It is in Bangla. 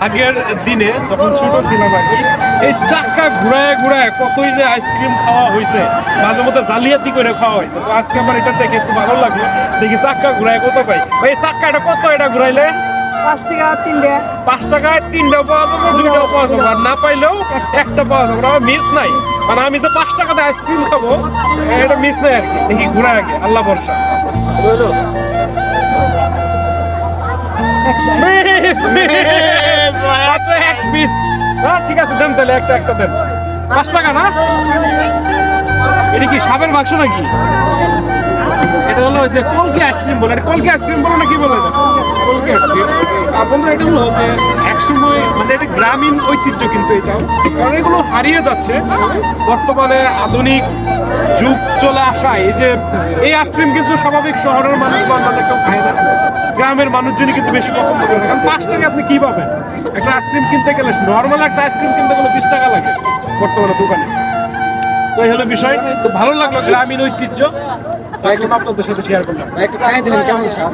আগের দিনে যখন ছোট ছিলাম আর কি, এই চাক্কা ঘুরায় ঘুরায় কতই যে আইসক্রিম খাওয়া হয়েছে, মাঝে মধ্যে জালিয়াতি করে খাওয়া হয়েছে। তো আজকে আমার এটা দেখে একটু ভালো লাগলো, দেখি চাক্কা ঘুরায় কত পাই। ভাই চাক্কাটা কত এটা ঘুরাইলে? 5 টাকা 3টে। 5 টাকায় 3টা পাওয়া যাবে, 2টা পাওয়া যাবে, আর না পাইলেও একটা পাওয়া যাবে। আমার মিস নাই, মানে আমি যে 5 টাকাতে আইসক্রিম খাবো এটা মিস নাই আর কি। দেখি ঘুরায় আগে, আল্লাহ ভরসা। এক পিস ঠিক আছে, দেন তাহলে একটা একটা দেন। 5 টাকা না? এটা কি সাবের বাক্স নাকি? এটা হলো যে কলকি আইসক্রিম বলে, কলকি আইসক্রিম বলে না কি বলে? কলকি আইসক্রিম। বন্ধুরা এটা হলো যে একসময় মানে এটা গ্রামীণ ঐতিহ্য, কিন্তু এটাও কারণ এগুলো হারিয়ে যাচ্ছে বর্তমানে আধুনিক যুগ চলে আসায়। এই যে এই আইসক্রিম কিন্তু স্বাভাবিক শহরের মানুষ বাংলাদেশে কেউ খায় না, গ্রামের মানুষজনই কিন্তু বেশি পছন্দ করে। কারণ 5 টাকা আপনি কি পাবেন? একটা আইসক্রিম কিনতে গেলে, নর্মাল একটা আইসক্রিম কিনতে গেলে 20 টাকা লাগে বর্তমানে দোকানে। তো এই হলো বিষয়। তো ভালো লাগলো, গ্রামীণ ঐতিহ্য আপনাদের সাথে শেয়ার করলাম। একটু খাই দিলেন কেমন স্যার?